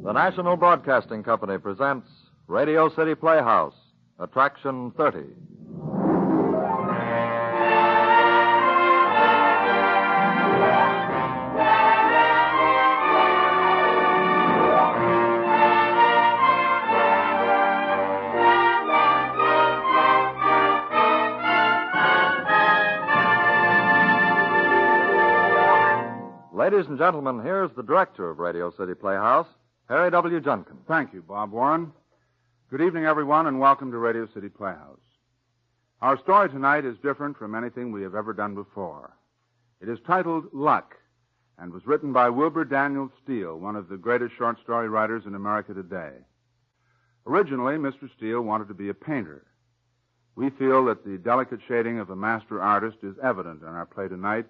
The National Broadcasting Company presents Radio City Playhouse, Attraction 30. Ladies and gentlemen, here's the director of Radio City Playhouse, Harry W. Junkin. Thank you, Bob Warren. Good evening, everyone, and welcome to Radio City Playhouse. Our story tonight is different from anything we have ever done before. It is titled Luck and was written by Wilbur Daniel Steele, one of the greatest short story writers in America today. Originally, Mr. Steele wanted to be a painter. We feel that the delicate shading of a master artist is evident in our play tonight,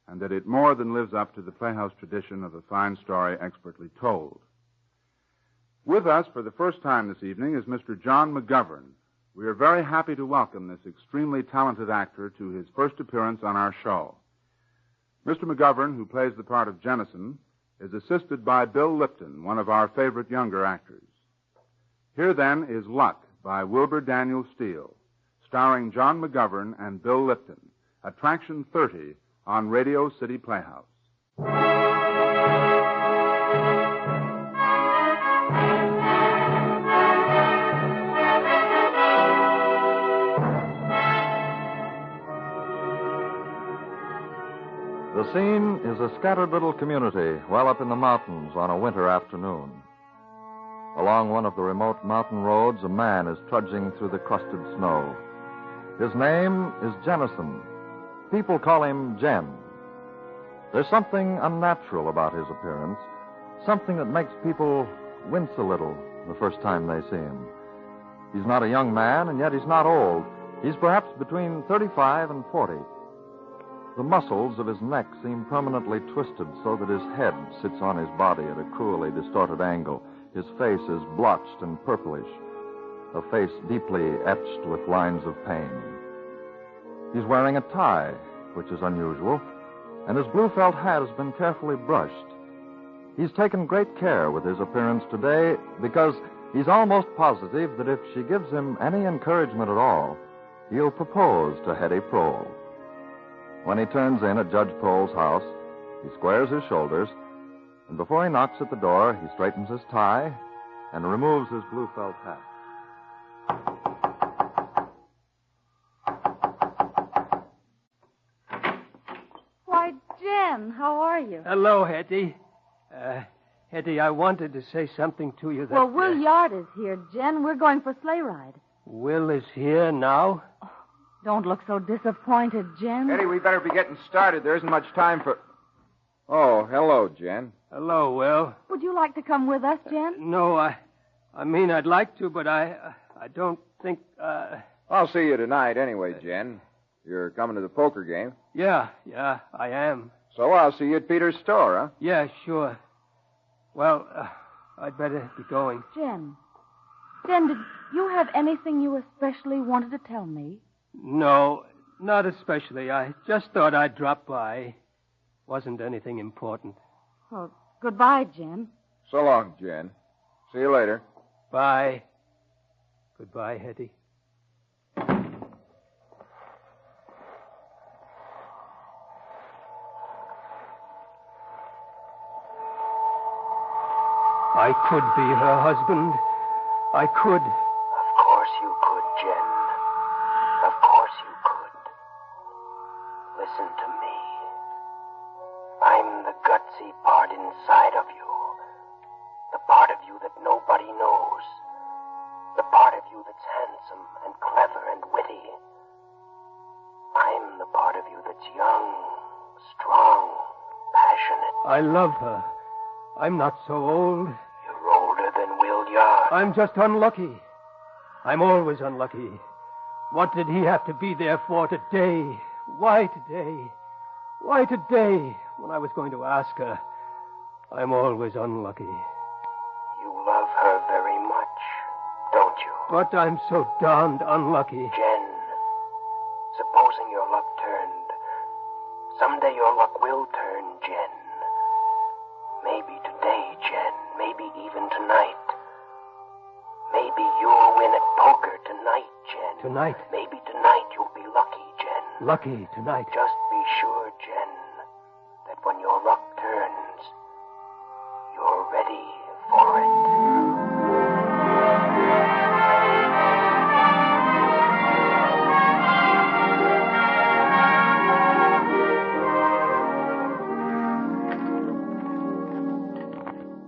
and that it more than lives up to the Playhouse tradition of a fine story expertly told. With us for the first time this evening is Mr. John McGovern. We are very happy to welcome this extremely talented actor to his first appearance on our show. Mr. McGovern, who plays the part of Jennison, is assisted by Bill Lipton, one of our favorite younger actors. Here, then, is Luck by Wilbur Daniel Steele, starring John McGovern and Bill Lipton, Attraction 30, on Radio City Playhouse. The scene is a scattered little community well up in the mountains on a winter afternoon. Along one of the remote mountain roads, a man is trudging through the crusted snow. His name is Jennison. People call him Jen. There's something unnatural about his appearance, something that makes people wince a little the first time they see him. He's not a young man, and yet he's not old. He's perhaps between 35 and 40. The muscles of his neck seem permanently twisted so that his head sits on his body at a cruelly distorted angle. His face is blotched and purplish, a face deeply etched with lines of pain. He's wearing a tie, which is unusual, and his blue felt hat has been carefully brushed. He's taken great care with his appearance today because he's almost positive that if she gives him any encouragement at all, he'll propose to Hetty Prohl. When he turns in at Judge Prohl's house, he squares his shoulders, and before he knocks at the door, he straightens his tie and removes his blue felt hat. Jen, how are you? Hello, Hetty. Hetty, I wanted to say something to you that... Well, Will Yard is here, Jen. We're going for sleigh ride. Will is here now? Oh, don't look so disappointed, Jen. Eddie, we better be getting started. There isn't much time for... Oh, hello, Jen. Hello, Will. Would you like to come with us, Jen? No, I mean, I'd like to, but I don't think, I'll see you tonight anyway, Jen. You're coming to the poker game? Yeah, I am. So I'll see you at Peter's store, huh? Yeah, sure. Well, I'd better be going. Jen, did you have anything you especially wanted to tell me? No, not especially. I just thought I'd drop by. Wasn't anything important. Well, goodbye, Jen. So long, Jen. See you later. Bye. Goodbye, Hetty. I could be her husband. I could. Of course you could, Jen. Of course you could. Listen to me. I'm the gutsy part inside of you. The part of you that nobody knows. The part of you that's handsome and clever and witty. I'm the part of you that's young, strong, passionate. I love her. I'm not so old. You're older than Will Yard. I'm just unlucky. I'm always unlucky. What did he have to be there for today? Why today? Why today, when I was going to ask her? I'm always unlucky. You love her very much, don't you? But I'm so darned unlucky. Jen, supposing your luck turned. Someday your luck will turn, Jen. Maybe today, Jen. Maybe even even tonight. Maybe you'll win at poker tonight, Jen. Tonight? Maybe tonight you'll be lucky, Jen. Lucky tonight. Just be sure, Jen, that when your luck turns, you're ready for it.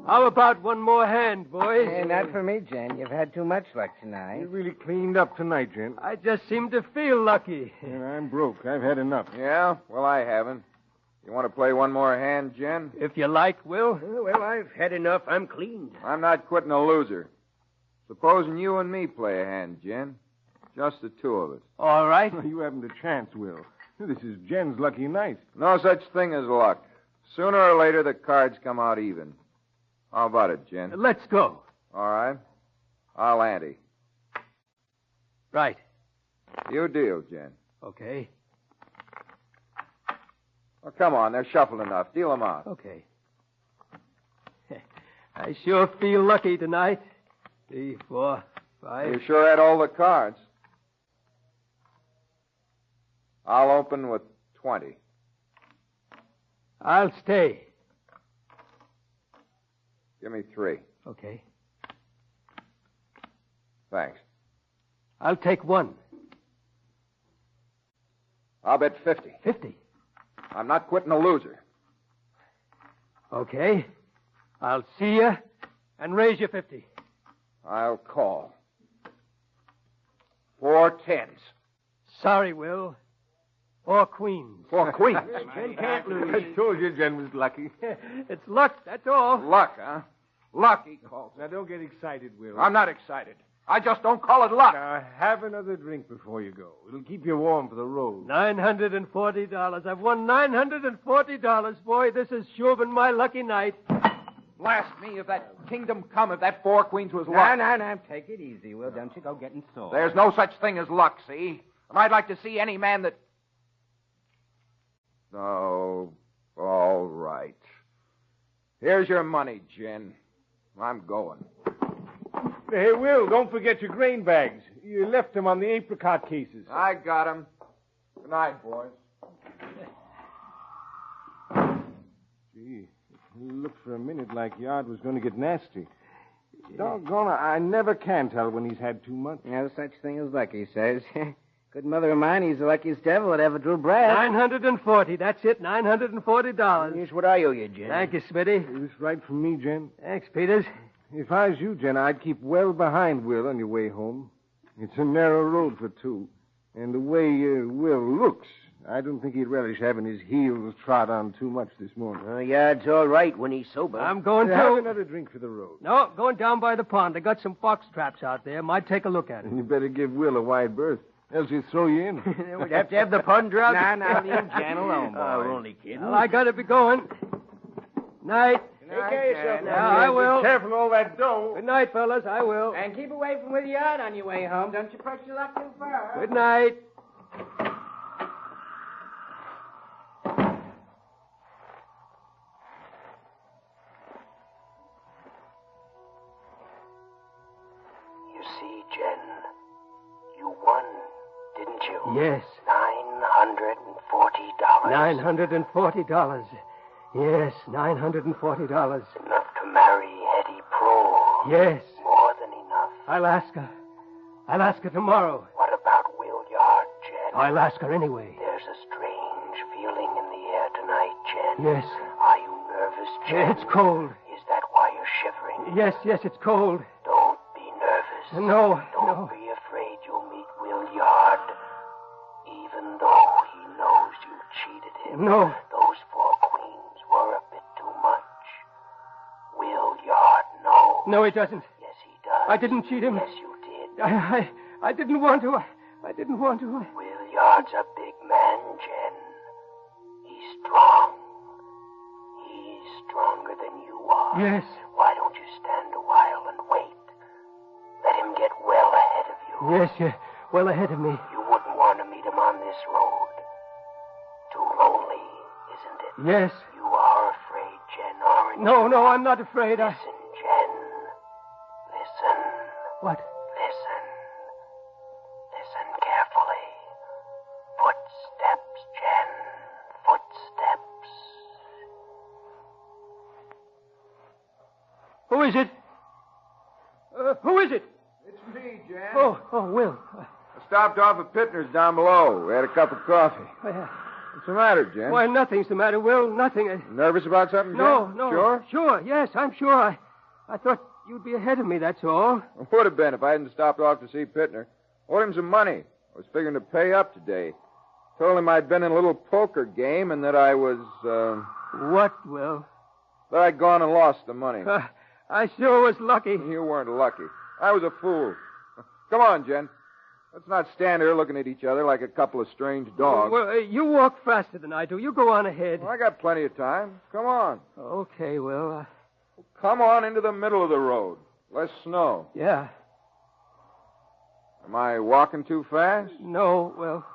How about one more hand, boys? Hey, not for me, Jen. You've had too much luck tonight. You really cleaned up tonight, Jen. I just seem to feel lucky. And I'm broke. I've had enough. Yeah? Well, I haven't. You want to play one more hand, Jen? If you like, Will. Well, I've had enough. I'm cleaned. I'm not quitting a loser. Supposing you and me play a hand, Jen. Just the two of us. All right. You haven't a chance, Will. This is Jen's lucky night. No such thing as luck. Sooner or later, the cards come out even. How about it, Jen? Let's go. All right. I'll ante. Right. You deal, Jen. Okay. Oh, come on. They're shuffled enough. Deal them out. Okay. I sure feel lucky tonight. 3, 4, 5. You sure had all the cards. I'll open with 20. I'll stay. Give me 3. Okay. Thanks. I'll take 1. I'll bet 50. 50. I'm not quitting a loser. Okay. I'll see you and raise you 50. I'll call. 4 10s. Sorry, Will. 4 queens. 4 queens. Jen can't lose. I told you Jen was lucky. It's luck, that's all. Luck, huh? Luck, he calls it. Now, don't get excited, Will. I'm not excited. I just don't call it luck. Now, have another drink before you go. It'll keep you warm for the road. $940. I've won $940, boy. This has sure been my lucky night. Blast me if that kingdom come if that 4 queens was luck. No. Take it easy, Will. Don't you go getting sore. There's no such thing as luck, see? And I'd like to see any man that... Oh, all right. Here's your money, Jen. I'm going. Hey, Will, don't forget your grain bags. You left them on the apricot cases. I got him. Good night, boys. Gee, it looked for a minute like Yard was going to get nasty. Doggone it, I never can tell when he's had too much. No such thing as luck, he says. Good mother of mine, he's the luckiest devil that ever drew breath. 940. That's it. $940. Here's what I owe you, Jen. Thank you, Smitty. Is this right from me, Jen? Thanks, Peters. If I was you, Jen, I'd keep well behind Will on your way home. It's a narrow road for two. And the way Will looks, I don't think he'd relish having his heels trod on too much this morning. Yard's all right when he's sober. I'm going Have to... another drink for the road. No, going down by the pond. I got some fox traps out there. Might take a look at it. And you better give Will a wide berth, else he'll throw you in. We'd have to have the pond drug. Now, leave Jen alone, boy. We're only kidding. Well, I gotta be going. Night. Take care of yourself, Yeah, I will. Be careful of all that dough. Good night, fellas. I will. And keep away from Will Yard on your way home. Don't you push your luck too far. Good night. You see, Jen, you won, didn't you? Yes. $940. $940. Yes, $940. Enough to marry Hetty Pro. Yes. More than enough. I'll ask her. I'll ask her tomorrow. What about Will Yard, Jen? I'll ask her anyway. There's a strange feeling in the air tonight, Jen. Yes. Are you nervous, Jen? It's cold. Is that why you're shivering? Yes, it's cold. Don't be nervous. No. Don't be afraid you'll meet Will Yard. Even though he knows you cheated him. No. Those 4 queens were a bit too much. Will Yard knows. No, he doesn't. Yes, he does. I didn't cheat him. Yes, you did. I didn't want to. I didn't want to. Will Yard's a big man, Jen. He's strong. He's stronger than you are. Yes. Why don't you stand a while and wait? Let him get well ahead of you. Yes, you're well ahead of me. You wouldn't want to meet him on this road. Too lonely, isn't it? Yes. You are afraid, Jen, aren't you? No, I'm not afraid. Listen, Jen. Who is it? Who is it? It's me, Jen. Oh, Will. I stopped off at Pittner's down below. We had a cup of coffee. What's the matter, Jen? Why, nothing's the matter, Will. Nothing. Nervous about something, Jen? No. Sure? Sure, yes, I'm sure. I thought you'd be ahead of me, that's all. Would have been if I hadn't stopped off to see Pittner. Owed him some money. I was figuring to pay up today. Told him I'd been in a little poker game and that I was, What, Will? that I'd gone and lost the money. I sure was lucky. You weren't lucky. I was a fool. Come on, Jen. Let's not stand here looking at each other like a couple of strange dogs. Well, you walk faster than I do. You go on ahead. Well, I got plenty of time. Come on. Okay, Will. Come on into the middle of the road. Less snow. Yeah. Am I walking too fast? No, well...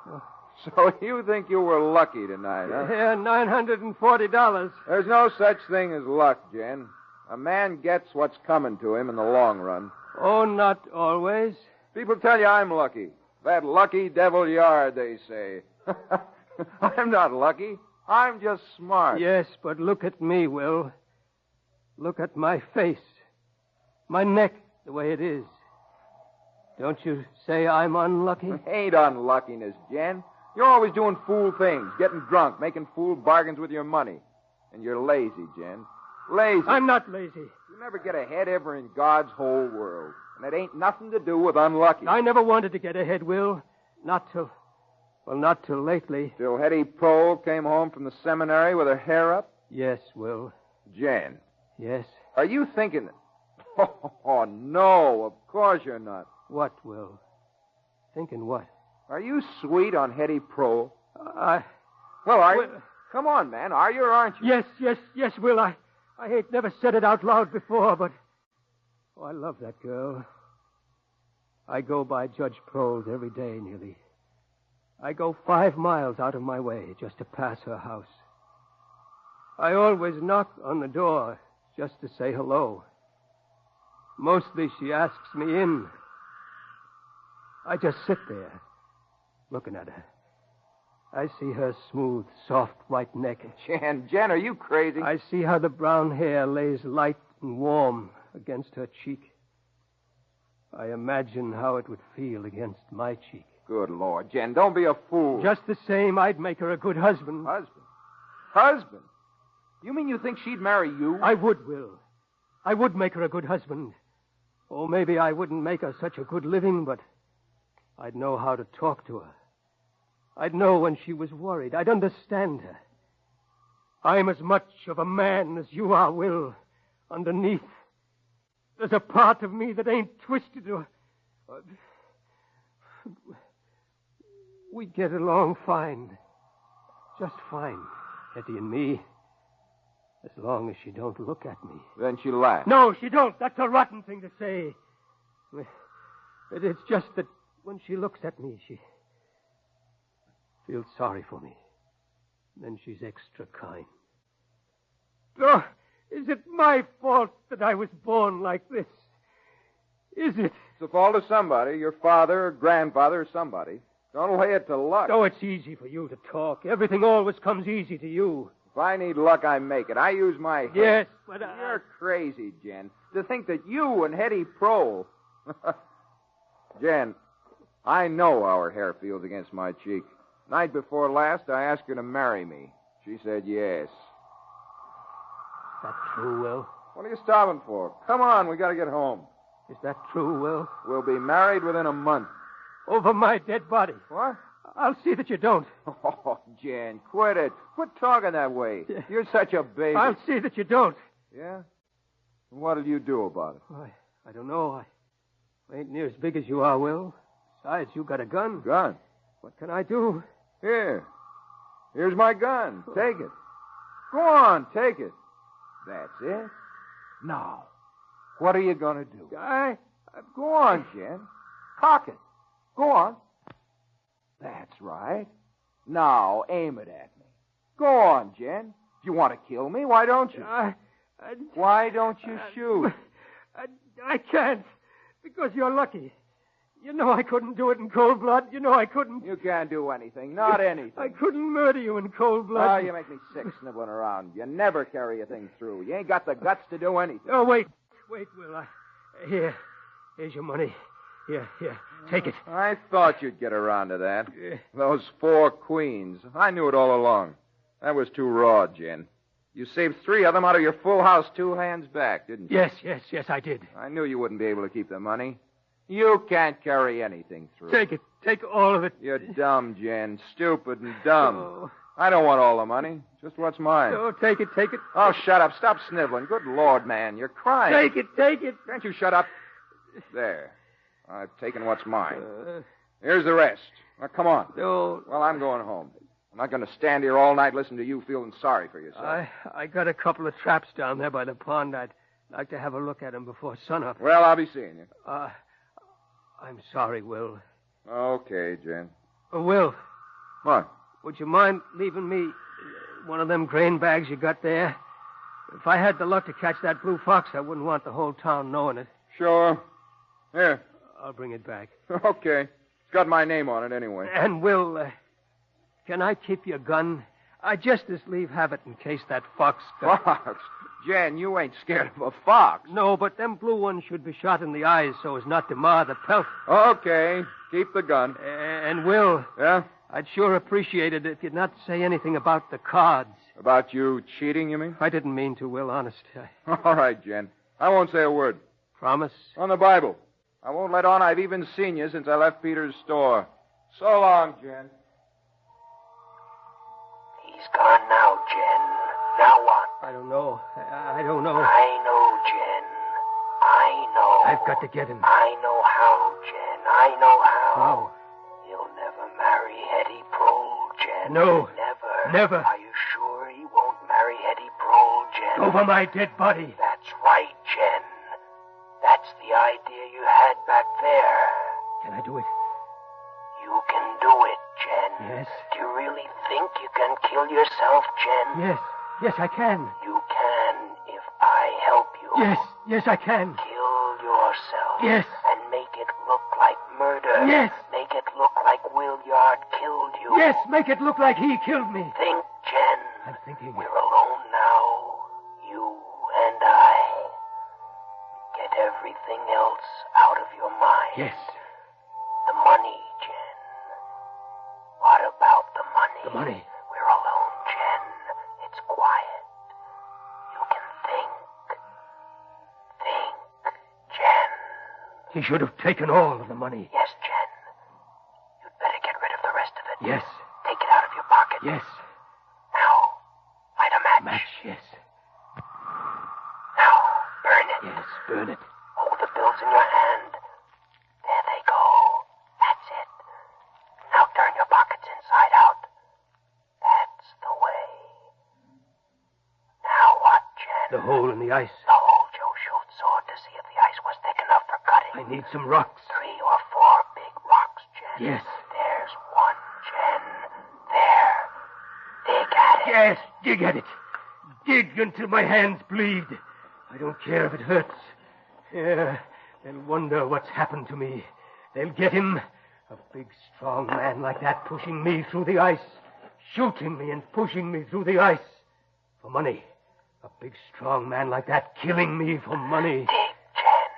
So you think you were lucky tonight, huh? Yeah, $940. There's no such thing as luck, Jen. A man gets what's coming to him in the long run. Oh, not always. People tell you I'm lucky. That lucky devil yard, they say. I'm not lucky. I'm just smart. Yes, but look at me, Will. Look at my face. My neck, the way it is. Don't you say I'm unlucky? Ain't unluckiness, Jen. You're always doing fool things, getting drunk, making fool bargains with your money. And you're lazy, Jen. Lazy. I'm not lazy. You never get ahead ever in God's whole world. And it ain't nothing to do with unlucky. I never wanted to get ahead, Will. Not till lately. Till Hetty Prohl came home from the seminary with her hair up? Yes, Will. Jen. Yes? Are you thinking... Oh, no, of course you're not. What, Will? Thinking what? Are you sweet on Hetty Prohl? Well, are you? Come on, man. Are you or aren't you? Yes, Will. I ain't never said it out loud before, but... Oh, I love that girl. I go by Judge Prohl's every day, nearly. I go 5 miles out of my way just to pass her house. I always knock on the door just to say hello. Mostly she asks me in. I just sit there, looking at her. I see her smooth, soft, white neck. Jen, are you crazy? I see how the brown hair lays light and warm against her cheek. I imagine how it would feel against my cheek. Good Lord, Jen, don't be a fool. Just the same, I'd make her a good husband. Husband? You mean you think she'd marry you? I would, Will. I would make her a good husband. Oh, maybe I wouldn't make her such a good living, but I'd know how to talk to her. I'd know when she was worried. I'd understand her. I'm as much of a man as you are, Will. Underneath, there's a part of me that ain't twisted or... We get along fine. Just fine, Hetty and me. As long as she don't look at me. Then she laughs. No, she don't. That's a rotten thing to say. It's just that when she looks at me, she feels sorry for me. Then she's extra kind. Oh, is it my fault that I was born like this? Is it? It's the fault of somebody, your father or grandfather or somebody. Don't lay it to luck. Oh, it's easy for you to talk. Everything always comes easy to you. If I need luck, I make it. I use my head. Yes, but You're crazy, Jen. To think that you and Hetty Prohl... Jen, I know how her hair feels against my cheek. Night before last, I asked her to marry me. She said yes. Is that true, Will? What are you stopping for? Come on, we got to get home. Is that true, Will? We'll be married within a month. Over my dead body. What? I'll see that you don't. Oh, Jen, quit it. Quit talking that way. You're such a baby. I'll see that you don't. Yeah? What'll you do about it? I don't know. I ain't near as big as you are, Will. Besides, you got a gun. Gun? What can I do? Here. Here's my gun. Take it. Go on, take it. That's it. Now, what are you going to do? Go on, Jen. Cock it. Go on. That's right. Now, aim it at me. Go on, Jen. If you want to kill me, why don't you? Why don't you shoot? I can't, because you're lucky. You know I couldn't do it in cold blood. You know I couldn't. You can't do anything. Not anything. I couldn't murder you in cold blood. Oh, you make me sick sniveling around. You never carry a thing through. You ain't got the guts to do anything. Oh, wait. Wait, Will. Here's your money. Here. Take it. I thought you'd get around to that. Those 4 queens. I knew it all along. That was too raw, Jen. You saved 3 of them out of your full house 2 hands back, didn't you? Yes, I did. I knew you wouldn't be able to keep the money. You can't carry anything through. Take it. Take all of it. You're dumb, Jen. Stupid and dumb. Oh. I don't want all the money. Just what's mine. Oh, take it. Oh, shut up. Stop sniveling. Good Lord, man. You're crying. Take it. Can't you shut up? There. I've taken what's mine. Here's the rest. Now, come on. No. Well, I'm going home. I'm not going to stand here all night listening to you feeling sorry for yourself. I got a couple of traps down there by the pond. I'd like to have a look at them before sunup. Well, I'll be seeing you. I'm sorry, Will. Okay, Jen. Will. What? Would you mind leaving me one of them grain bags you got there? If I had the luck to catch that blue fox, I wouldn't want the whole town knowing it. Sure. Here. I'll bring it back. Okay. It's got my name on it anyway. And, Will, can I keep your gun? I just as leave have it in case that fox... Fox? Jen, you ain't scared of a fox. No, but them blue ones should be shot in the eyes so as not to mar the pelt. Okay. Keep the gun. And, Will... Yeah? I'd sure appreciate it if you'd not say anything about the cards. About you cheating, you mean? I didn't mean to, Will, honest. All right, Jen. I won't say a word. Promise? On the Bible. I won't let on I've even seen you since I left Peter's store. So long, Jen. He's gone now, Jen. Now what? I don't know. I don't know. I know, Jen. I know. I've got to get him. I know how, Jen. I know how. How? He'll never marry Hetty Prole, Jen. No. Never. Are you sure he won't marry Hetty Prole, Jen? Over my dead body. That's right, Jen. That's the idea you had back there. Can I do it? You can do it, Jen. Yes. Do you really think you can kill yourself, Jen? Yes, I can. You can if I help you. Yes, I can. Kill yourself. Yes. And make it look like murder. Yes. Make it look like Williard killed you. Yes, make it look like he killed me. Think, Jen. I'm thinking. We're alone now. You and I. Get everything else out of your mind. Yes. The money, Jen. What about the money? The money? We're alone, Jen. It's quiet. You can think. Think, Jen. He should have taken all of the money. Yes, Jen. You'd better get rid of the rest of it. Yes. Take it out of your pocket. Yes. Now, light a match. Match, yes. Now, burn it. Yes, burn it. Hold the bills in your hand. There they go. That's it. Now turn your pockets inside out. That's the way. Now what, Jen? The hole in the ice. The hole Joe Schultz sawed to see if the ice was thick enough for cutting. I need some rocks. 3 or 4 big rocks, Jen. Yes. There's one, Jen. There. Dig at it. Yes, dig at it. Dig until my hands bleed. I don't care if it hurts. Yeah, they'll wonder what's happened to me. They'll get him. A big, strong man like that pushing me through the ice. Shooting me and pushing me through the ice. For money. A big, strong man like that killing me for money. Dig, Jen.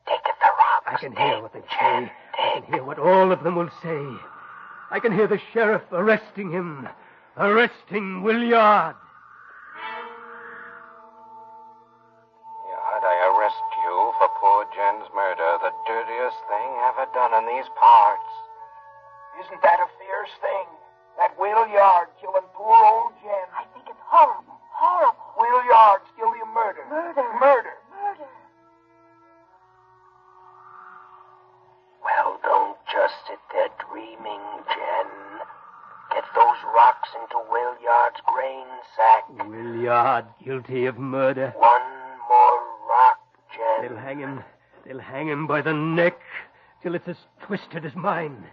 Dig at the rocks. I can hear what they say. I can hear what all of them will say. I can hear the sheriff arresting him. Arresting Williard. Yard, I arrest you for poor Jen's murder, the dirtiest thing ever done in these parts. Isn't that a fierce thing? That Williard killing poor old Jen. I think it's horrible. Horrible. Williard's guilty of murder. Murder. Well, don't just sit there dreaming, Jen. Get those rocks into Williard's grain sack. Williard guilty of murder. One more rock, Jen. They'll hang him by the neck till it's as twisted as mine.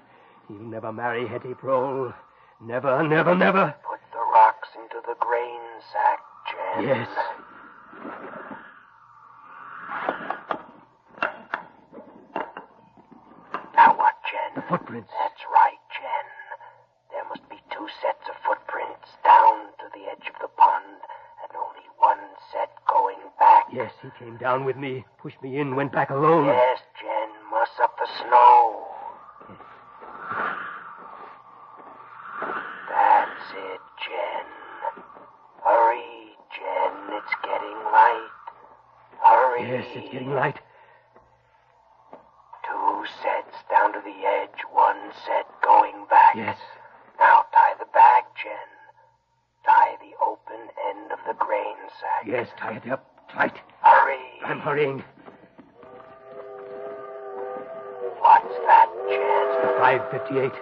He'll never marry Hetty Prole. Never. Put the rocks into the grain sack, Jen. Yes. Now what, Jen? The footprints. That's right, Jen. There must be 2 sets of footprints down to the edge of the pond, and only 1 set going back. Yes, he Came down with me, pushed me in, went back alone. Yes, Jen, muss up the snow. That's it, Jen. Hurry, Jen, it's getting light. Hurry. Yes, it's getting light. 2 sets down to the edge, 1 set going back. Yes. Now tie the bag, Jen. Tie the open end of the grain sack. Yes, tie it up tight. Hurry. I'm hurrying. What's that, Jen? 5:58.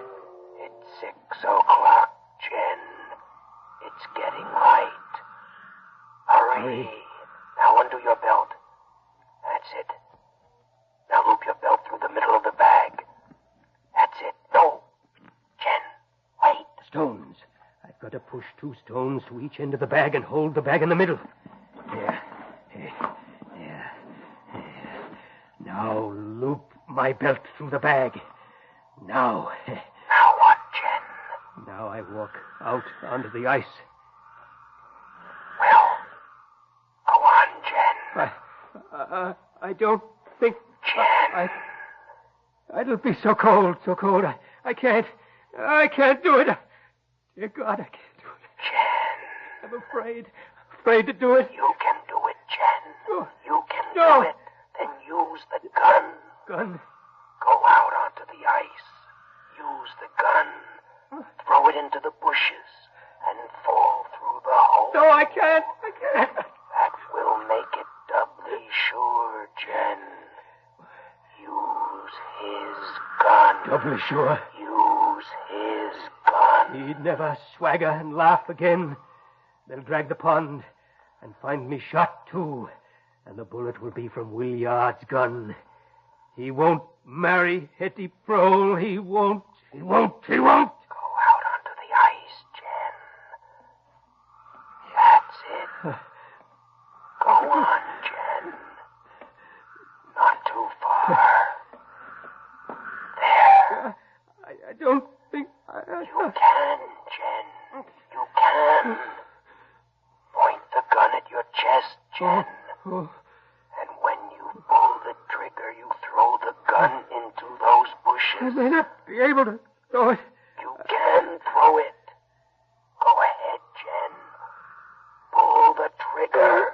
It's 6 o'clock, Jen. It's getting light. Hurry. Now undo your belt. That's it. Now loop your belt through the middle of the bag. That's it. No. Jen, wait. Stones. I've got to push 2 stones to each end of the bag and hold the bag in the middle. There. Now loop my belt through the bag. Now. Now what, Jen? Now I walk out onto the ice. Well, go on, Jen. I don't think... Jen. It'll be so cold. I can't do it. Dear God, I can't do it. Jen. I'm afraid to do it. You can do it, Jen. Oh. You can No. do it. Then use the gun. Gun? Go out onto the ice. Use the gun. Throw it into the bushes and fall through the hole. No, I can't. That will make it doubly sure, Jen. Use his gun. Doubly sure. Use his gun. He'd never swagger and laugh again. They'll drag the pond and find me shot, too. And the bullet will be from Williard's gun. He won't marry Hetty Prole. He won't. Go out onto the ice, Jen. That's it. Go on, Jen. Not too far. There. I don't think... You can, Jen. You can. Point the gun at your chest, Jen. And when you pull the trigger, you throw the gun into those bushes. I may not be able to throw it. You can throw it. Go ahead, Jen. Pull the trigger.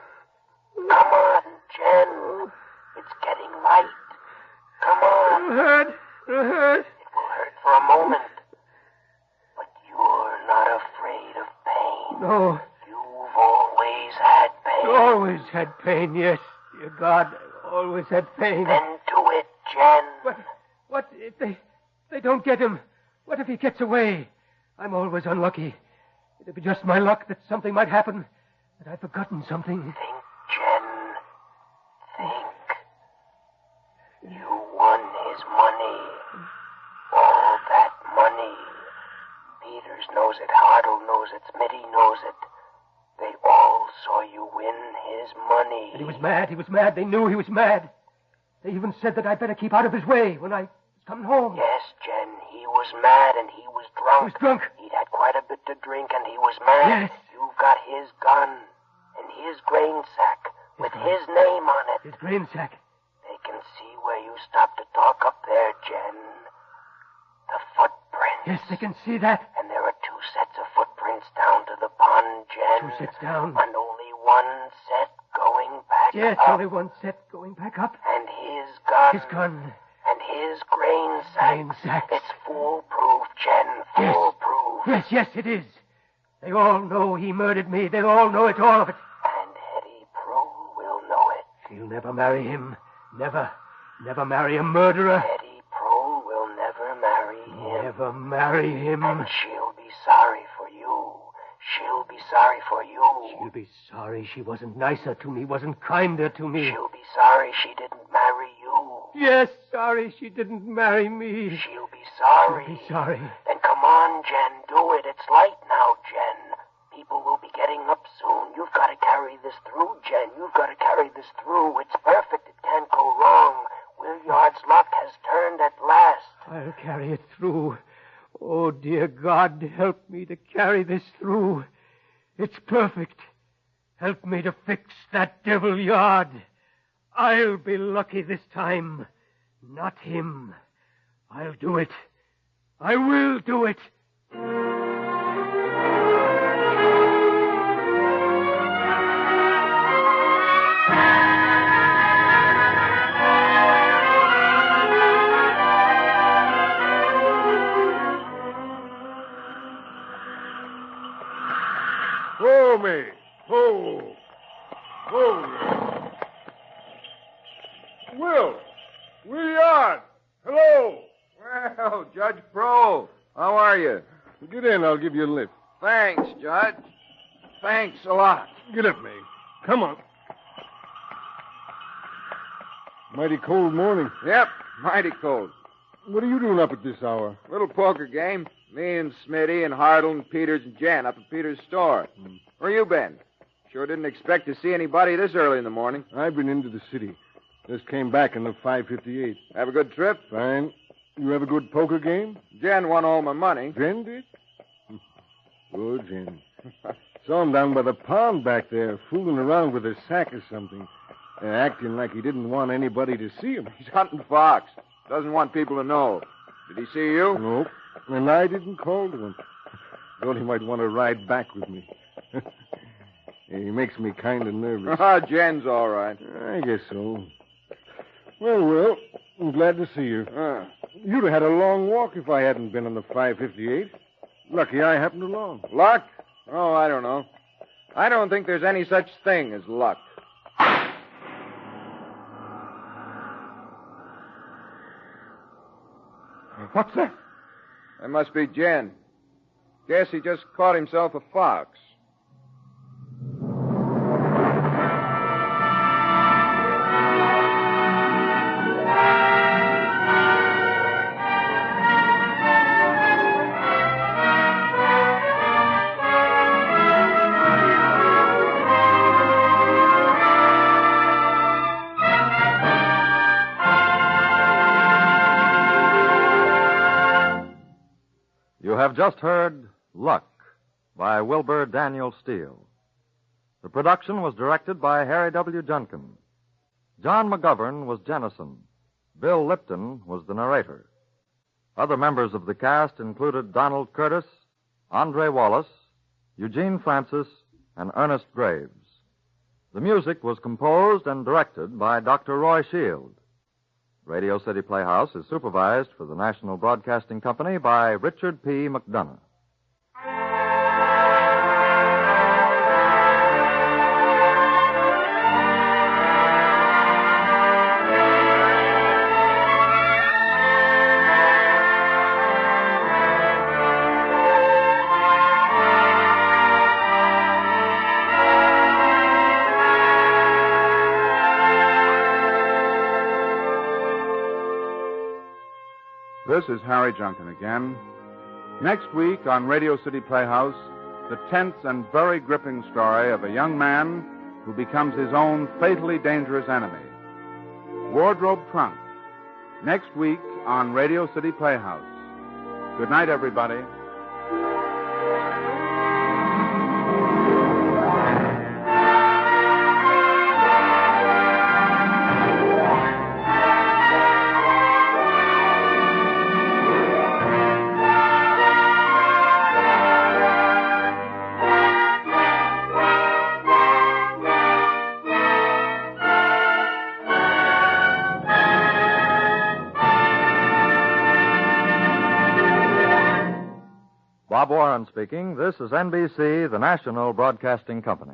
Come on, Jen. It's getting light. Come on. It'll hurt. It will hurt for a moment. But you're not afraid of pain. No. You've always had pain. Always had pain, yes. Dear God, I always had pain. Then do it, Jen. What if they don't get him? What if he gets away? I'm always unlucky. It'd be just my luck that something might happen, that I've forgotten something. Think, Jen. Think. You won his money. All that money. Peters knows it. Hardle knows it. Smitty knows it. They all saw you win his money. And he was mad. They knew he was mad. They even said that I'd better keep out of his way when I was coming home. Yes, Jen, he was mad and he was drunk. He was drunk. He'd had quite a bit to drink and he was mad. Yes. You've got his gun and his grain sack with his name on it. His grain sack. They can see where you stopped to talk up there, Jen. The footprints. Yes, they can see that. And there are 2 sets of footprints down to the pond, Jen. 2 sets down. And only 1 set going back Yes, up. only 1 set going back up. And his gun. His gun. And his grain sack. Grain sack. It's foolproof, Jen. Foolproof. Yes, it is. They all know he murdered me. They all know it, all of it. And Hetty Prue will know it. She'll never marry him. Never marry a murderer. Hetty Prue will never marry him. Never marry him. And she'll be sorry for you. She'll be sorry for you. She'll be sorry she wasn't nicer to me, wasn't kinder to me. She'll be sorry she didn't marry you. Yes, sorry she didn't marry me. She'll be sorry. She'll be sorry. Then come on, Jen. Do it. It's light now, Jen. People will be getting up soon. You've got to carry this through, Jen. You've got to carry this through. It's perfect. It can't go wrong. Williard's luck has turned at last. I'll carry it through. Oh, dear God, help me to carry this through. It's perfect. Help me to fix that devil yard. I'll be lucky this time. Not him. I'll do it. I will do it. Oh, me. Oh. Oh. Will. Williard. Hello. Well, Judge Pro, how are you? Get in. I'll give you a lift. Thanks, Judge. Thanks a lot. Get up, May. Come on. Mighty cold morning. Yep, mighty cold. What are you doing up at this hour? Little poker game. Me and Smitty and Hartle and Peters and Jen up at Peters' store. Where you been? Sure didn't expect to see anybody this early in the morning. I've been into the city. Just came back in the 558. Have a good trip? Fine. You have a good poker game? Jen won all my money. Jen did? Good, Jen. Saw him down by the pond back there, fooling around with a sack or something. Acting like he didn't want anybody to see him. He's hunting fox. Doesn't want people to know. Did he see you? Nope. And I didn't call to him. Thought he might want to ride back with me. He makes me kind of nervous. Jen's all right. I guess so. Well, Will, I'm glad to see you. You'd have had a long walk if I hadn't been on the 558. Lucky I happened along. Luck? Oh, I don't know. I don't think there's any such thing as luck. What's that? That must be Jen. Guess he just caught himself a fox. You have just heard Luck by Wilbur Daniel Steele. The production was directed by Harry W. Junkin. John McGovern was Jennison. Bill Lipton was the narrator. Other members of the cast included Donald Curtis, Andre Wallace, Eugene Francis, and Ernest Graves. The music was composed and directed by Dr. Roy Shield. Radio City Playhouse is supervised for the National Broadcasting Company by Richard P. McDonough. This is Harry Junkin again. Next week on Radio City Playhouse, the tense and very gripping story of a young man who becomes his own fatally dangerous enemy. Wardrobe Trunk. Next week on Radio City Playhouse. Good night, everybody. Bob Warren speaking. This is NBC, the National Broadcasting Company.